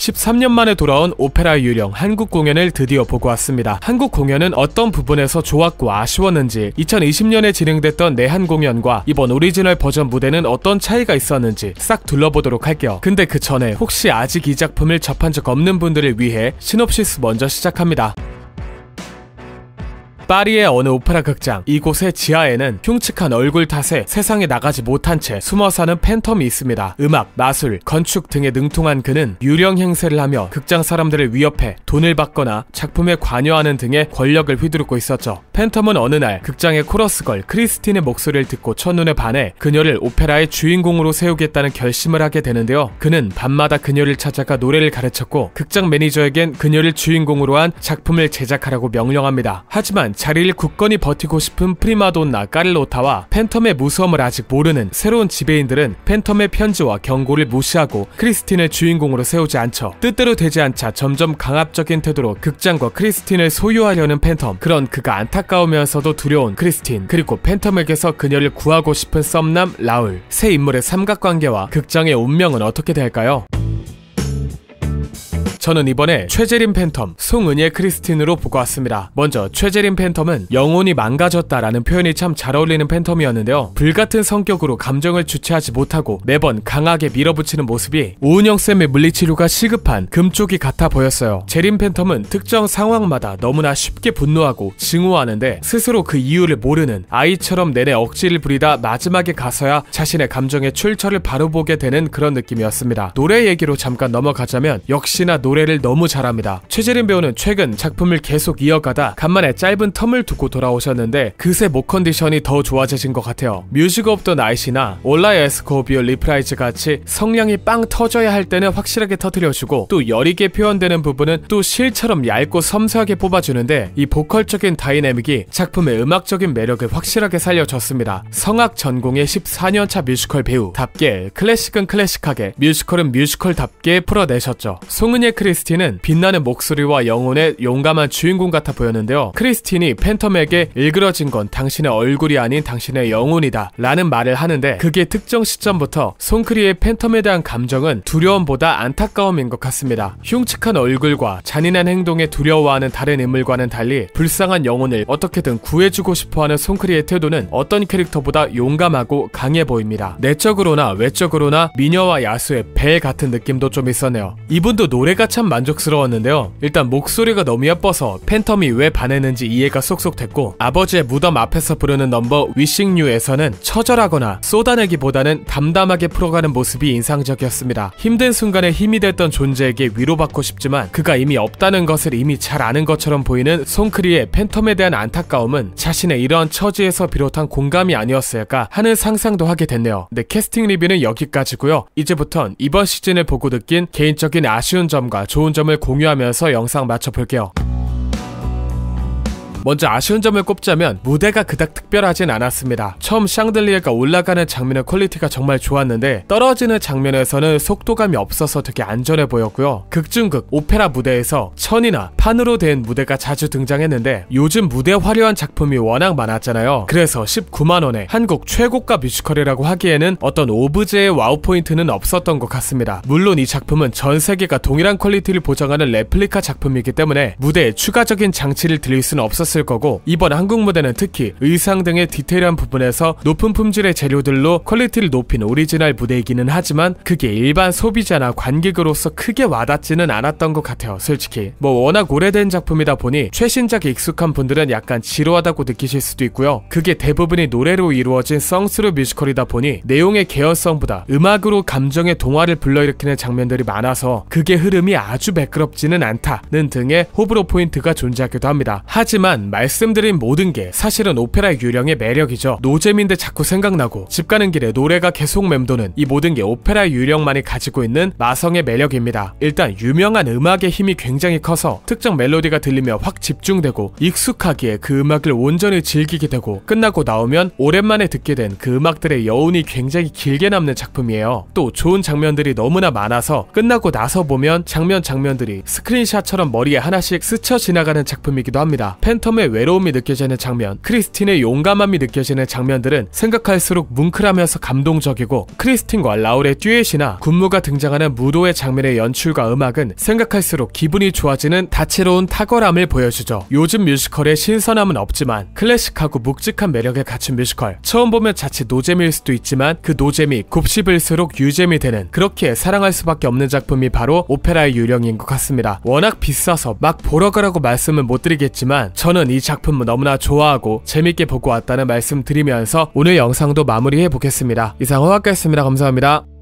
13년 만에 돌아온 오페라 유령 한국 공연을 드디어 보고 왔습니다. 한국 공연은 어떤 부분에서 좋았고 아쉬웠는지, 2020년에 진행됐던 내한 공연과 이번 오리지널 버전 무대는 어떤 차이가 있었는지 싹 둘러보도록 할게요. 근데 그 전에 혹시 아직 이 작품을 접한 적 없는 분들을 위해 시놉시스 먼저 시작합니다. 파리의 어느 오페라 극장, 이곳의 지하에는 흉측한 얼굴 탓에 세상에 나가지 못한 채 숨어 사는 팬텀이 있습니다. 음악, 마술, 건축 등에 능통한 그는 유령 행세를 하며 극장 사람들을 위협해 돈을 받거나 작품에 관여하는 등의 권력을 휘두르고 있었죠. 팬텀은 어느 날 극장의 코러스걸 크리스틴의 목소리를 듣고 첫눈에 반해 그녀를 오페라의 주인공으로 세우겠다는 결심을 하게 되는데요. 그는 밤마다 그녀를 찾아가 노래를 가르쳤고 극장 매니저에겐 그녀를 주인공으로 한 작품을 제작하라고 명령합니다. 하지만 자리를 굳건히 버티고 싶은 프리마돈나 까를로타와 팬텀의 무서움을 아직 모르는 새로운 지배인들은 팬텀의 편지와 경고를 무시하고 크리스틴을 주인공으로 세우지 않죠. 뜻대로 되지 않자 점점 강압적인 태도로 극장과 크리스틴을 소유하려는 팬텀. 그런 그가 안타까우면서도 두려운 크리스틴, 그리고 팬텀에게서 그녀를 구하고 싶은 썸남 라울. 세 인물의 삼각관계와 극장의 운명은 어떻게 될까요? 저는 이번에 최재림 팬텀, 송은예 크리스틴으로 보고 왔습니다. 먼저 최재림 팬텀은 영혼이 망가졌다라는 표현이 참 잘 어울리는 팬텀이었는데요. 불같은 성격으로 감정을 주체하지 못하고 매번 강하게 밀어붙이는 모습이 오은영쌤의 물리치료가 시급한 금쪽이 같아 보였어요. 재림 팬텀은 특정 상황마다 너무나 쉽게 분노하고 증오하는데 스스로 그 이유를 모르는 아이처럼 내내 억지를 부리다 마지막에 가서야 자신의 감정의 출처를 바로 보게 되는 그런 느낌이었습니다. 노래 얘기로 잠깐 넘어가자면 역시나 노래를 너무 잘합니다. 최재림 배우는 최근 작품을 계속 이어가다 간만에 짧은 텀을 두고 돌아오셨는데 그새 목 컨디션이 더 좋아지신 것 같아요. 뮤직 오브 더 나잇이나 올라 에스코비오 리프라이즈 같이 성량이 빵 터져야 할 때는 확실하게 터뜨려주고 또 여리게 표현되는 부분은 또 실처럼 얇고 섬세하게 뽑아주는데 이 보컬적인 다이내믹이 작품의 음악적인 매력을 확실하게 살려줬습니다. 성악 전공의 14년차 뮤지컬 배우답게 클래식은 클래식하게, 뮤지컬은 뮤지컬답게 풀어내셨죠. 송은예 크리스틴은 빛나는 목소리와 영혼의 용감한 주인공 같아 보였는데요. 크리스틴이 팬텀에게 일그러진 건 당신의 얼굴이 아닌 당신의 영혼이다 라는 말을 하는데 그게 특정 시점부터 송크리의 팬텀에 대한 감정은 두려움보다 안타까움인 것 같습니다. 흉측한 얼굴과 잔인한 행동에 두려워하는 다른 인물과는 달리 불쌍한 영혼을 어떻게든 구해주고 싶어하는 송크리의 태도는 어떤 캐릭터보다 용감하고 강해 보입니다. 내적으로나 외적으로나 미녀와 야수의 배 같은 느낌도 좀 있었네요. 이분도 노래가 참 만족스러웠는데요. 일단 목소리가 너무 예뻐서 팬텀이 왜 반했는지 이해가 쏙쏙 됐고, 아버지의 무덤 앞에서 부르는 넘버 Wishing You에서는 처절하거나 쏟아내기보다는 담담하게 풀어가는 모습이 인상적이었습니다. 힘든 순간에 힘이 됐던 존재에게 위로받고 싶지만 그가 이미 없다는 것을 이미 잘 아는 것처럼 보이는 송크리의 팬텀에 대한 안타까움은 자신의 이러한 처지에서 비롯한 공감이 아니었을까 하는 상상도 하게 됐네요. 네, 캐스팅 리뷰는 여기까지고요. 이제부턴 이번 시즌을 보고 느낀 개인적인 아쉬운 점과 좋은 점을 공유하면서 영상 마쳐볼게요. 먼저 아쉬운 점을 꼽자면 무대가 그닥 특별하진 않았습니다. 처음 샹들리에가 올라가는 장면의 퀄리티가 정말 좋았는데 떨어지는 장면에서는 속도감이 없어서 되게 안전해 보였고요. 극중극, 오페라 무대에서 천이나 판으로 된 무대가 자주 등장했는데 요즘 무대 화려한 작품이 워낙 많았잖아요. 그래서 19만원에 한국 최고가 뮤지컬이라고 하기에는 어떤 오브제의 와우 포인트는 없었던 것 같습니다. 물론 이 작품은 전 세계가 동일한 퀄리티를 보장하는 레플리카 작품이기 때문에 무대에 추가적인 장치를 들일 수는 없었을 거고, 이번 한국 무대는 특히 의상 등의 디테일한 부분에서 높은 품질의 재료들로 퀄리티를 높인 오리지널 무대이기는 하지만 그게 일반 소비자나 관객으로서 크게 와닿지는 않았던 것 같아요. 솔직히 뭐 워낙 오래된 작품이다 보니 최신작에 익숙한 분들은 약간 지루하다고 느끼실 수도 있고요. 그게 대부분이 노래로 이루어진 성스루 뮤지컬이다 보니 내용의 개연성보다 음악으로 감정의 동화를 불러일으키는 장면들이 많아서 그게 흐름이 아주 매끄럽지는 않다는 등의 호불호 포인트가 존재하기도 합니다. 하지만 말씀드린 모든 게 사실은 오페라 유령의 매력이죠. 노잼인데 자꾸 생각나고 집 가는 길에 노래가 계속 맴도는 이 모든 게 오페라 유령만이 가지고 있는 마성의 매력입니다. 일단 유명한 음악의 힘이 굉장히 커서 특정 멜로디가 들리며 확 집중되고 익숙하기에 그 음악을 온전히 즐기게 되고 끝나고 나오면 오랜만에 듣게 된 그 음악들의 여운이 굉장히 길게 남는 작품이에요. 또 좋은 장면들이 너무나 많아서 끝나고 나서 보면 장면들이 스크린샷처럼 머리에 하나씩 스쳐 지나가는 작품이기도 합니다. 팬텀 팬텀의 외로움이 느껴지는 장면, 크리스틴의 용감함이 느껴지는 장면들은 생각할수록 뭉클하면서 감동적이고, 크리스틴과 라울의 듀엣이나 군무가 등장하는 무도회 장면의 연출과 음악은 생각할수록 기분이 좋아지는 다채로운 탁월함을 보여주죠. 요즘 뮤지컬에 신선함은 없지만 클래식하고 묵직한 매력을 갖춘 뮤지컬, 처음 보면 자칫 노잼일 수도 있지만 그 노잼이 곱씹을수록 유잼이 되는, 그렇게 사랑할 수밖에 없는 작품이 바로 오페라의 유령인 것 같습니다. 워낙 비싸서 막 보러 가라고 말씀은 못 드리겠지만 저는 이 작품을 너무나 좋아하고 재밌게 보고 왔다는 말씀 드리면서 오늘 영상도 마무리해 보겠습니다. 이상 허학가였습니다. 감사합니다.